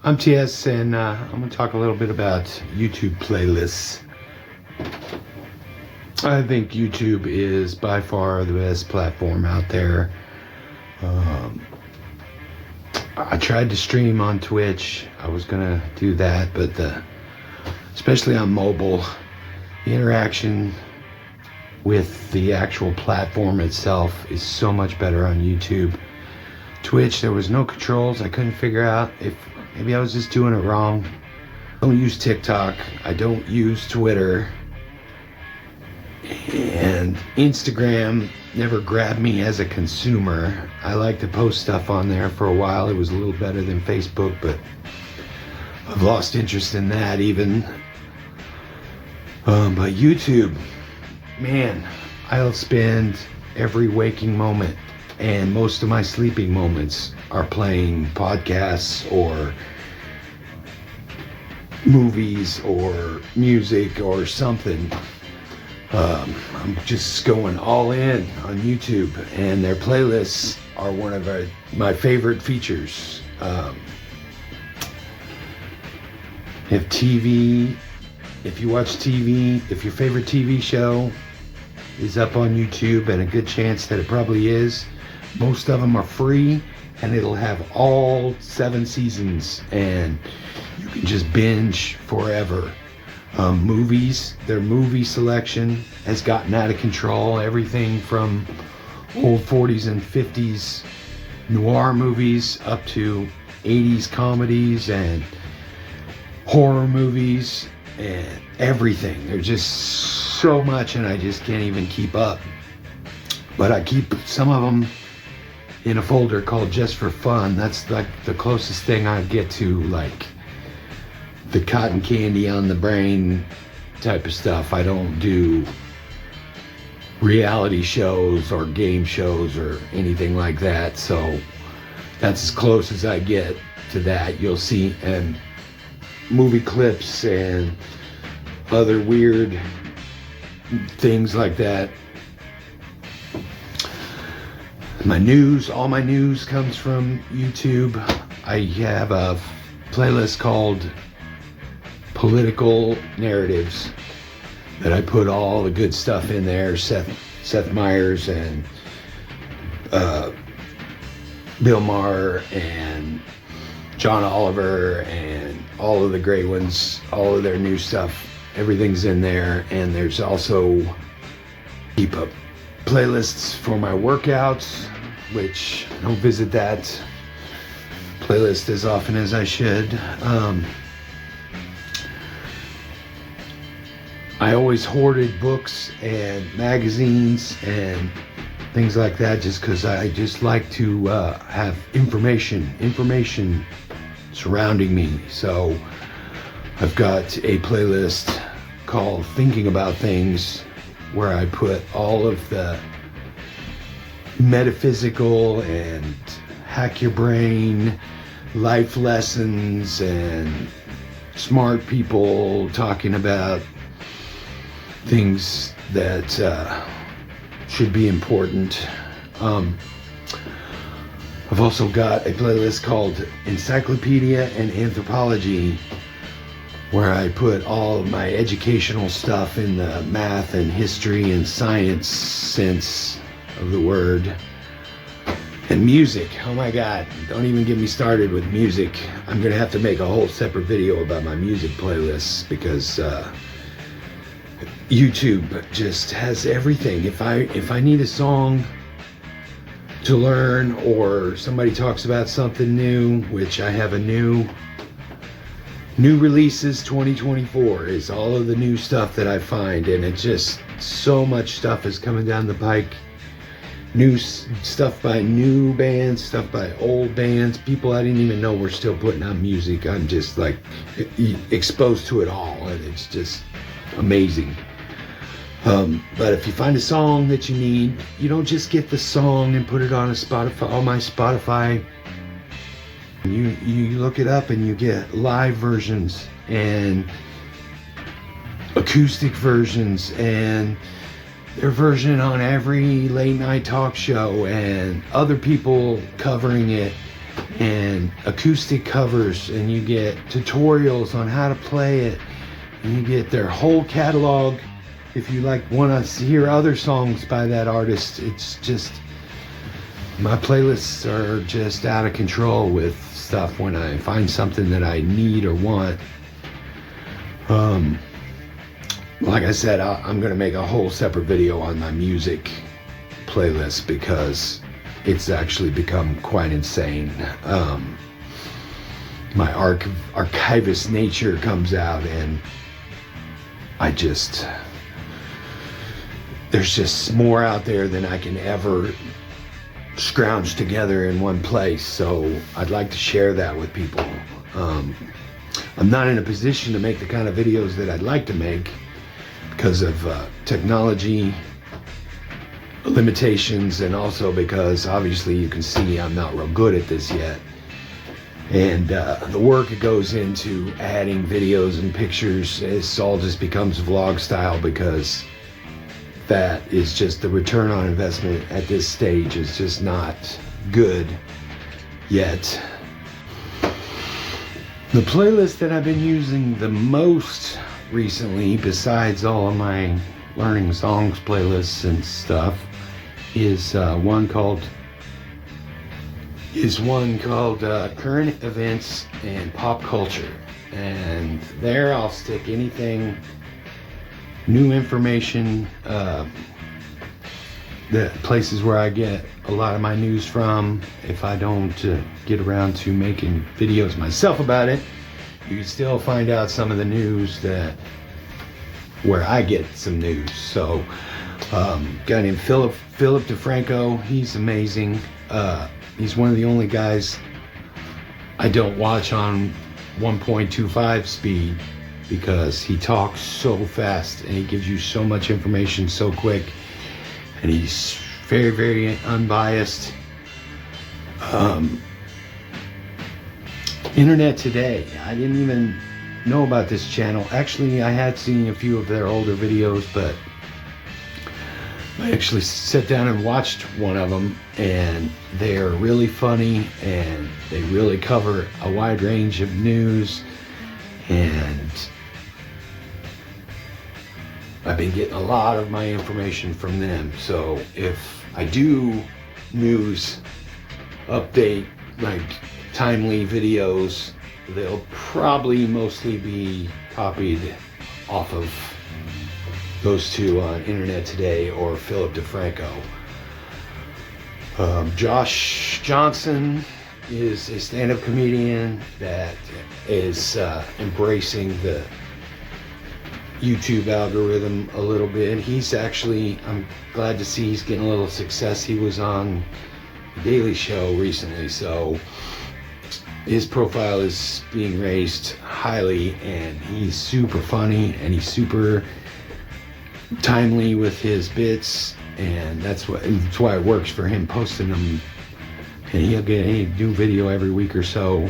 I'm TS, and I'm going to talk a little bit about YouTube playlists. I think YouTube is by far the best platform out there. I tried to stream on Twitch. I was going to do that, but especially on mobile, the interaction with the actual platform itself is so much better on YouTube. Twitch, there was no controls. I couldn't figure out if maybe I was just doing it wrong. I don't use TikTok. I don't use Twitter. And Instagram never grabbed me as a consumer. I like to post stuff on there. For a while it was a little better than Facebook, but I've lost interest in that even. But YouTube, man, I'll spend every waking moment and most of my sleeping moments are playing podcasts or movies or music or something. I'm just going all in on YouTube, and their playlists are one of my favorite features. If you watch TV, if your favorite TV show is up on YouTube, and a good chance that it probably is, most of them are free, and it'll have all 7 seasons, and you can just binge forever. Movies, their movie selection has gotten out of control. Everything from old 40s and 50s noir movies up to 80s comedies and horror movies and everything. There's just so much, and I just can't even keep up. But I keep some of them in a folder called Just for Fun. That's like the closest thing I get to like the cotton candy on the brain type of stuff. I don't do reality shows or game shows or anything like that, so that's as close as I get to that. You'll see and movie clips and other weird things like that. All my news comes from YouTube. I have a playlist called Political Narratives that I put all the good stuff in there. Seth Meyers and Bill Maher and John Oliver and all of the great ones, all of their new stuff, everything's in there. And there's also keep up playlists for my workouts, which I don't visit that playlist as often as I should. I always hoarded books and magazines and things like that just because I just like to have information surrounding me. So I've got a playlist called Thinking About Things, where I put all of the metaphysical and hack your brain life lessons and smart people talking about things that should be important. I've also got a playlist called Encyclopedia and Anthropology, where I put all of my educational stuff in the math and history and science sense of the word. And music, oh my God, don't even get me started with music. I'm gonna have to make a whole separate video about my music playlists, because YouTube just has everything. If I need a song to learn, or somebody talks about something new, which I have a new releases 2024 is all of the new stuff that I find, and it's just so much stuff is coming down the pike. New stuff by new bands, stuff by old bands, people I didn't even know were still putting out music. I'm just like exposed to it all, and it's just amazing. But if you find a song that you need, you don't just get the song and put it on my Spotify. You look it up and you get live versions and acoustic versions and their version on every late night talk show and other people covering it and acoustic covers, and you get tutorials on how to play it, and you get their whole catalog. If you want to hear other songs by that artist, it's just, my playlists are just out of control with stuff when I find something that I need or want. Like I said, I'm gonna make a whole separate video on my music playlist because it's actually become quite insane. My archivist nature comes out, and there's just more out there than I can ever scrounge together in one place. So I'd like to share that with people. I'm not in a position to make the kind of videos that I'd like to make because of technology limitations, and also because obviously you can see I'm not real good at this yet. And the work it goes into adding videos and pictures, it all just becomes vlog style, because that is just the return on investment at this stage is just not good yet. The playlist that I've been using the most recently, besides all of my learning songs playlists and stuff, is one called Current Events and Pop Culture. And there I'll stick anything, new information, the places where I get a lot of my news from. If I don't get around to making videos myself about it, you can still find out some of the news where I get some news. So guy named Philip DeFranco, he's amazing. He's one of the only guys I don't watch on 1.25 speed, because he talks so fast and he gives you so much information so quick, and he's very, very unbiased. Internet Today, I didn't even know about this channel. Actually, I had seen a few of their older videos, but I actually sat down and watched one of them, and they're really funny, and they really cover a wide range of news, and I've been getting a lot of my information from them. So if I do news update, like timely videos, they'll probably mostly be copied off of those two on Internet Today or Philip DeFranco. Josh Johnson is a stand-up comedian that is embracing the YouTube algorithm a little bit. He's actually, I'm glad to see he's getting a little success. He was on The Daily Show recently, so his profile is being raised highly, and he's super funny and he's super timely with his bits, and that's why it works for him, posting them. And he'll get a new video every week or so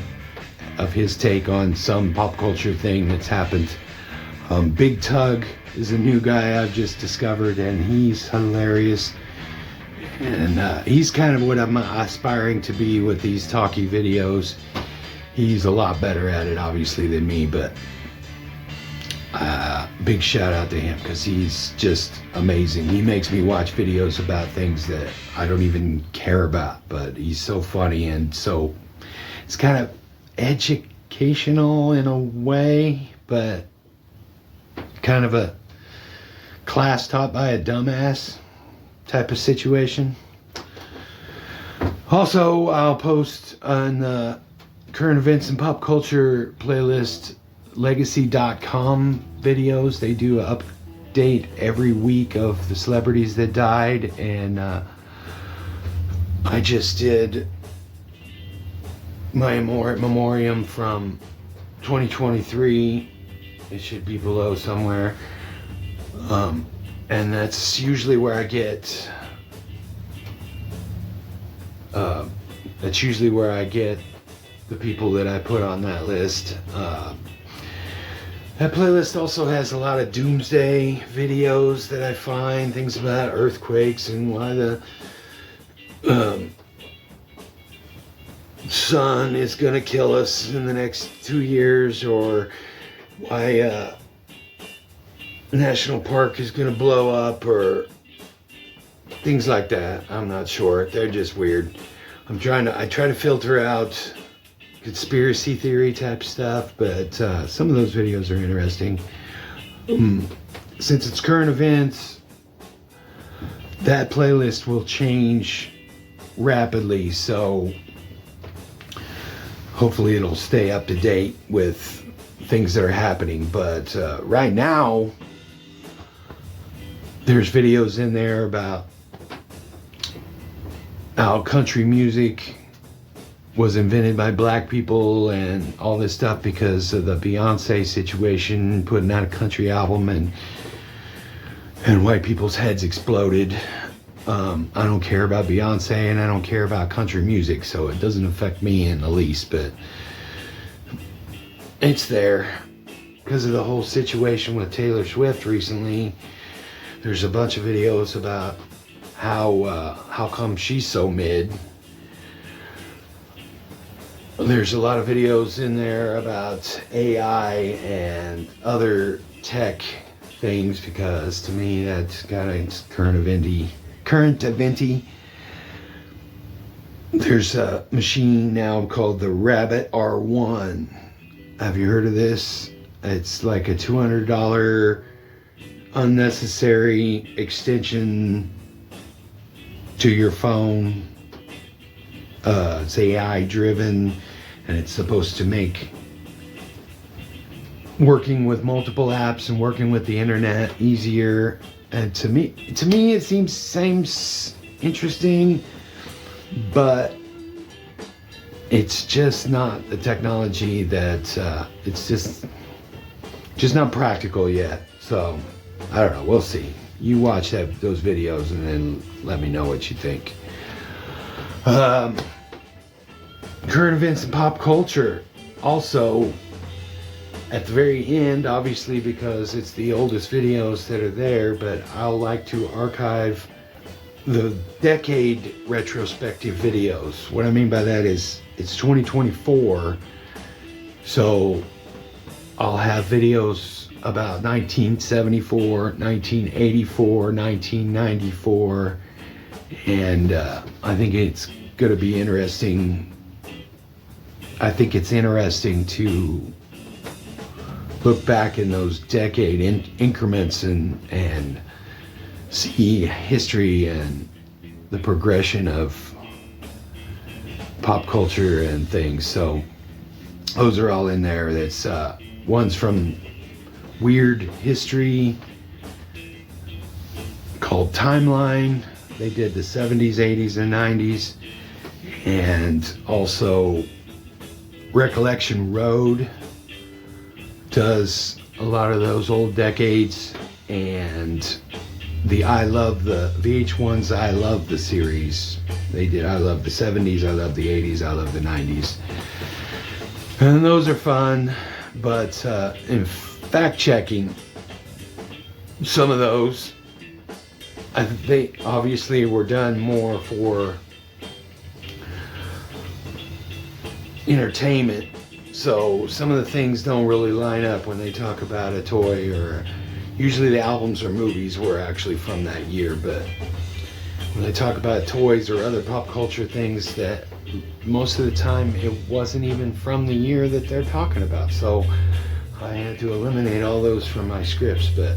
of his take on some pop culture thing that's happened. Big Tug is a new guy I've just discovered, and he's hilarious. And he's kind of what I'm aspiring to be with these talky videos. He's a lot better at it, obviously, than me, but big shout out to him, because he's just amazing. He makes me watch videos about things that I don't even care about, but he's so funny, and so it's kind of educational in a way, but kind of a class taught by a dumbass type of situation. Also, I'll post on the Current Events and Pop Culture playlist legacy.com videos. They do an update every week of the celebrities that died, and I just did my memoriam from 2023. It should be below somewhere, and that's usually where I get the people that I put on that list. That playlist also has a lot of doomsday videos that I find, things about earthquakes and why the sun is going to kill us in the next 2 years, or why national park is going to blow up, or things like that. I'm not sure. They're just weird. I try to filter out conspiracy theory type stuff, but some of those videos are interesting. Since it's current events, that playlist will change rapidly, so hopefully it'll stay up to date with things that are happening. But right now, there's videos in there about how country music was invented by black people and all this stuff because of the Beyonce situation, putting out a country album, and white people's heads exploded. I don't care about Beyonce, and I don't care about country music, so it doesn't affect me in the least, but it's there because of the whole situation with Taylor Swift recently. There's a bunch of videos about how come she's so mid. There's a lot of videos in there about AI and other tech things, because to me that's current eventy. There's a machine now called the Rabbit R1. Have you heard of this? It's like a $200 unnecessary extension to your phone. It's AI driven, and it's supposed to make working with multiple apps and working with the internet easier. And to me it seems interesting, but it's just not the technology that it's just not practical yet. So I don't know, we'll see. You watch those videos and then let me know what you think. Current events and pop culture. Also, at the very end, obviously because it's the oldest videos that are there, but I'll like to archive the decade retrospective videos. What I mean by that is it's 2024, so I'll have videos about 1974, 1984, 1994, and I think it's going to be interesting. I think it's interesting to look back in those decade increments and see history and the progression of pop culture and things. So those are all in there. That's one's from Weird History called Timeline. They did the 70s, 80s, and 90s. And also Recollection Road does a lot of those old decades. And the VH1's I Love the series. They did I Love the 70s, I Love the 80s, I Love the 90s. And those are fun, but in fact checking some of those, they obviously were done more for entertainment. So some of the things don't really line up when they talk about a toy, or usually the albums or movies were actually from that year, but when they talk about toys or other pop culture things, that most of the time it wasn't even from the year that they're talking about. So I had to eliminate all those from my scripts, but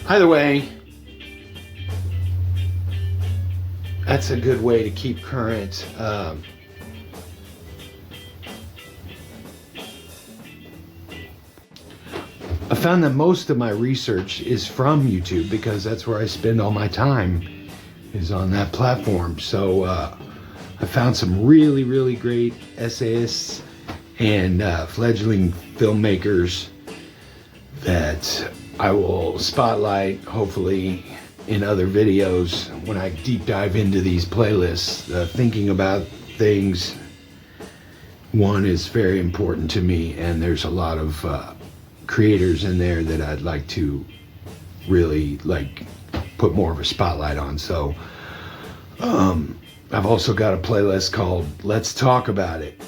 either way, that's a good way to keep current. I found that most of my research is from YouTube, because that's where I spend all my time, is on that platform. So I found some really, really great essayists and fledgling filmmakers that I will spotlight, hopefully, in other videos when I deep dive into these playlists. Thinking about things, one, is very important to me, and there's a lot of creators in there that I'd like to really put more of a spotlight on. So I've also got a playlist called Let's Talk About It.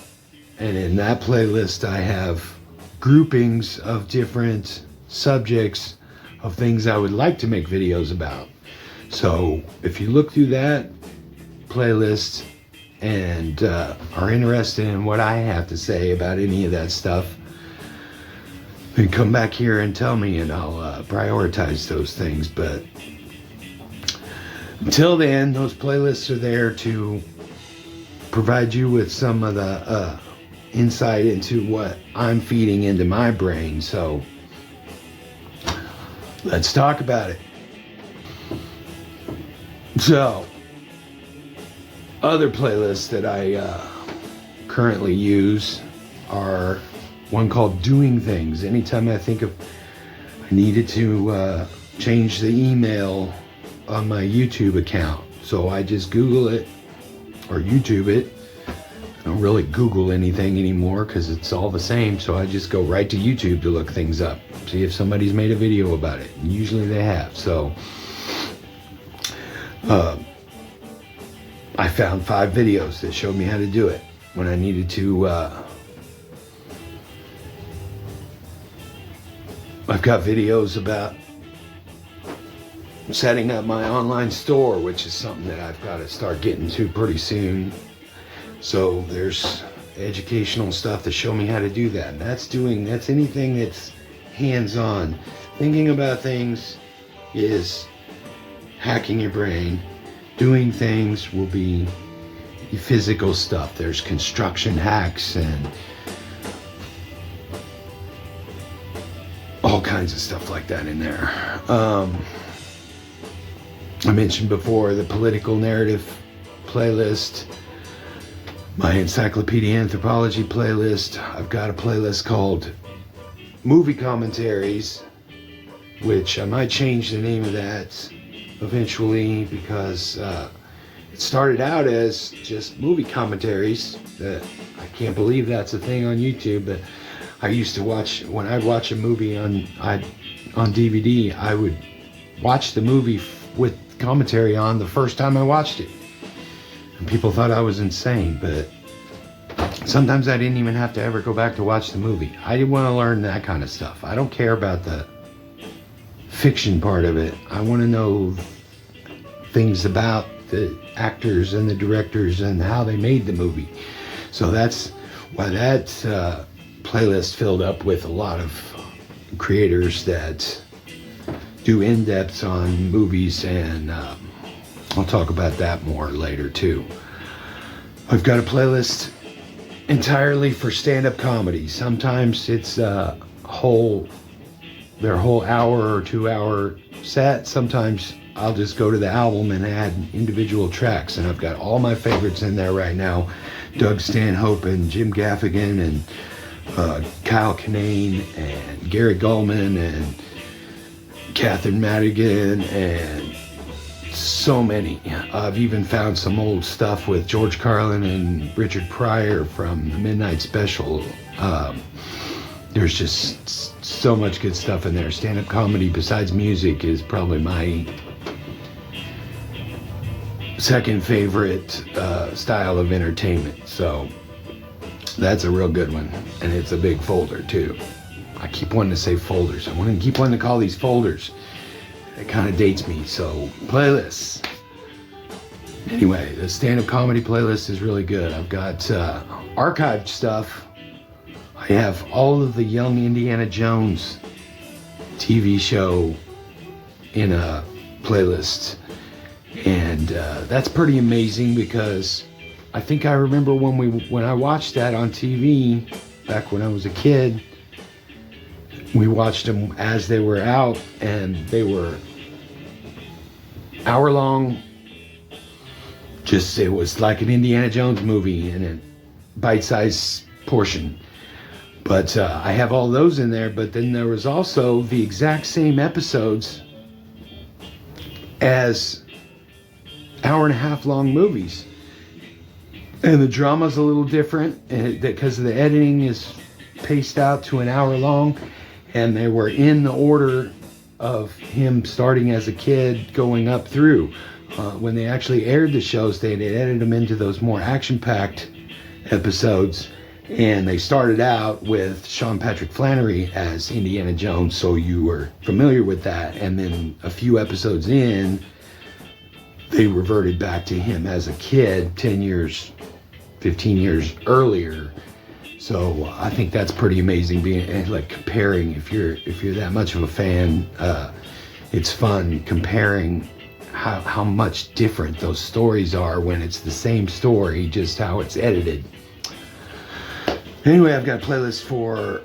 And in that playlist, I have groupings of different subjects of things I would like to make videos about. So if you look through that playlist and are interested in what I have to say about any of that stuff, then come back here and tell me, and I'll prioritize those things. But until then, those playlists are there to provide you with some of the insight into what I'm feeding into my brain. So let's talk about it. So, other playlists that I currently use are one called Doing Things. Anytime I think of I needed to change the email on my YouTube account, so I just Google it or YouTube it. I don't really Google anything anymore because it's all the same, so I just go right to YouTube to look things up, see if somebody's made a video about it, and usually they have. So I found 5 videos that showed me how to do it when I needed to. I've got videos about setting up my online store, which is something that I've got to start getting to pretty soon. So there's educational stuff to show me how to do that. And that's anything that's hands-on. Thinking about things is hacking your brain. Doing things will be physical stuff. There's construction hacks and all kinds of stuff like that in there. I mentioned before the political narrative playlist, my encyclopedia anthropology playlist. I've got a playlist called movie commentaries, which I might change the name of that eventually, because it started out as just movie commentaries. That I can't believe that's a thing on YouTube, but I used to watch, when I'd watch a movie on DVD, I would watch the movie with commentary on the first time I watched it. And people thought I was insane, but sometimes I didn't even have to ever go back to watch the movie. I didn't want to learn that kind of stuff. I don't care about the fiction part of it. I want to know things about the actors and the directors and how they made the movie. So that's why that playlist filled up with a lot of creators that do in-depths on movies, and I'll talk about that more later too. I've got a playlist entirely for stand-up comedy. Sometimes it's their whole hour or 2 hour set. Sometimes I'll just go to the album and add individual tracks, and I've got all my favorites in there right now. Doug Stanhope and Jim Gaffigan and Kyle Kinane and Gary Gulman and Catherine Madigan and so many. I've even found some old stuff with George Carlin and Richard Pryor from the Midnight Special. There's just so much good stuff in there. Stand-up comedy, besides music, is probably my second favorite style of entertainment. So that's a real good one, and it's a big folder too. I keep wanting to say folders. I want to keep wanting to call these folders. It kind of dates me. So playlists. Anyway, the stand-up comedy playlist is really good. I've got archived stuff. I have all of the Young Indiana Jones TV show in a playlist, and that's pretty amazing, because I think I remember when I watched that on TV back when I was a kid. We watched them as they were out, and they were hour-long. It was like an Indiana Jones movie in a bite-sized portion. But I have all those in there, but then there was also the exact same episodes as hour-and-a-half long movies. And the drama's a little different, because the editing is paced out to an hour long. And they were in the order of him starting as a kid going up through. when they actually aired the shows, they edited them into those more action-packed episodes. And they started out with Sean Patrick Flannery as Indiana Jones, so you were familiar with that. And then a few episodes in, they reverted back to him as a kid 10 years, 15 years earlier. So I think that's pretty amazing, being like comparing. If you're that much of a fan, it's fun comparing how much different those stories are when it's the same story, just how it's edited. Anyway, I've got a playlist for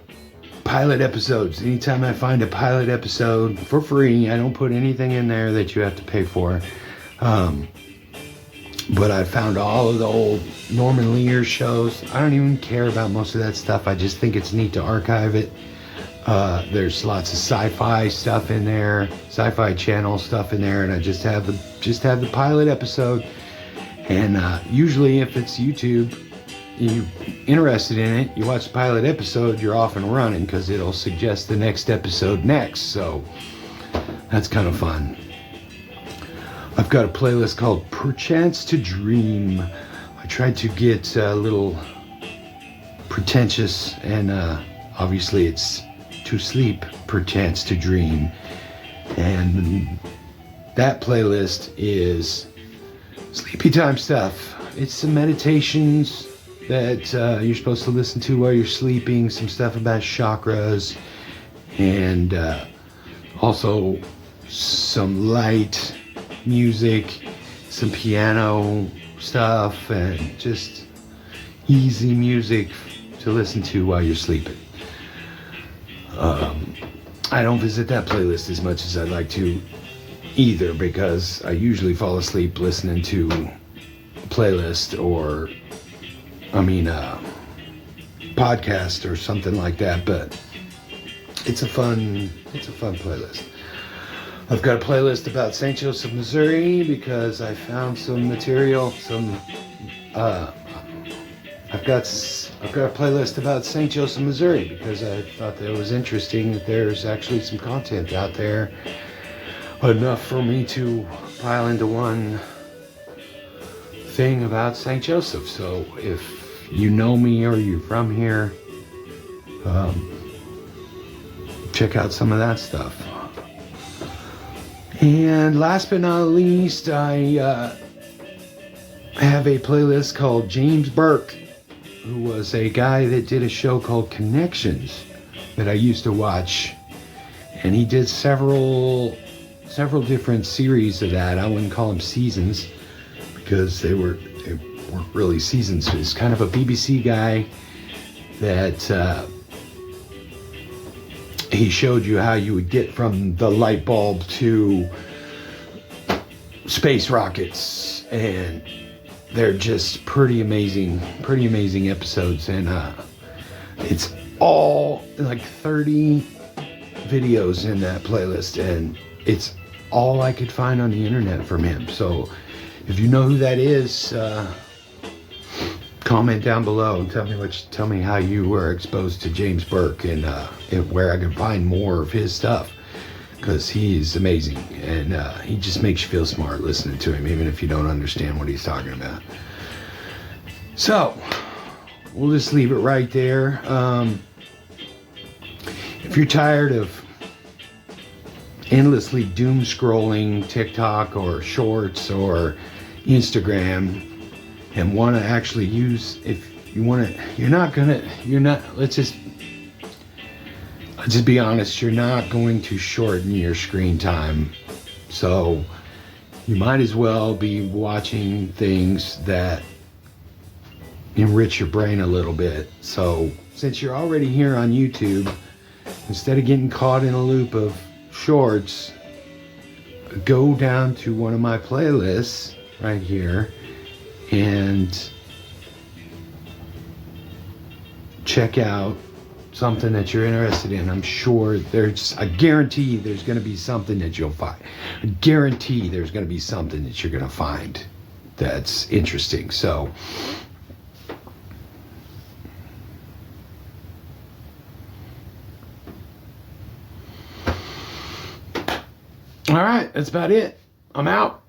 pilot episodes. Anytime I find a pilot episode for free, I don't put anything in there that you have to pay for. But I found all of the old Norman Lear shows. I don't even care about most of that stuff. I just think it's neat to archive it. There's lots of sci-fi stuff in there, Sci-Fi Channel stuff in there, and I just have the pilot episode. And usually, if it's YouTube, you're interested in it, you watch the pilot episode, you're off and running because it'll suggest the next episode next. So that's kind of fun. I've got a playlist called Perchance to Dream. I tried to get a little pretentious, and obviously it's to sleep, perchance to dream. And that playlist is sleepy time stuff. It's some meditations that you're supposed to listen to while you're sleeping, some stuff about chakras, and also some light music, some piano stuff, and just easy music to listen to while you're sleeping. I don't visit that playlist as much as I'd like to either, because I usually fall asleep listening to a playlist or podcast or something like that, but it's a fun playlist. I've got a playlist about St. Joseph, Missouri, because I found some material, I've got a playlist about St. Joseph, Missouri, because I thought that it was interesting that there's actually some content out there, enough for me to pile into one thing about St. Joseph. So if you know me or you're from here, check out some of that stuff. And last but not least, I have a playlist called James Burke, who was a guy that did a show called Connections that I used to watch. And he did several different series of that. I wouldn't call them seasons, because they weren't really seasons. He's kind of a BBC guy that he showed you how you would get from the light bulb to space rockets, and they're just pretty amazing episodes. And it's all like 30 videos in that playlist, and it's all I could find on the internet from him. So if you know who that is, comment down below and tell me how you were exposed to James Burke, and where I can find more of his stuff, because he's amazing, and he just makes you feel smart listening to him, even if you don't understand what he's talking about. So we'll just leave it right there. If you're tired of endlessly doom scrolling TikTok or Shorts or Instagram, and want to actually use, if you want to, let's just be honest, you're not going to shorten your screen time. So you might as well be watching things that enrich your brain a little bit. So since you're already here on YouTube, instead of getting caught in a loop of shorts, go down to one of my playlists right here and check out something that you're interested in. I guarantee there's going to be something that you'll find. I guarantee there's going to be something that you're going to find that's interesting. So all right, that's about it. I'm out.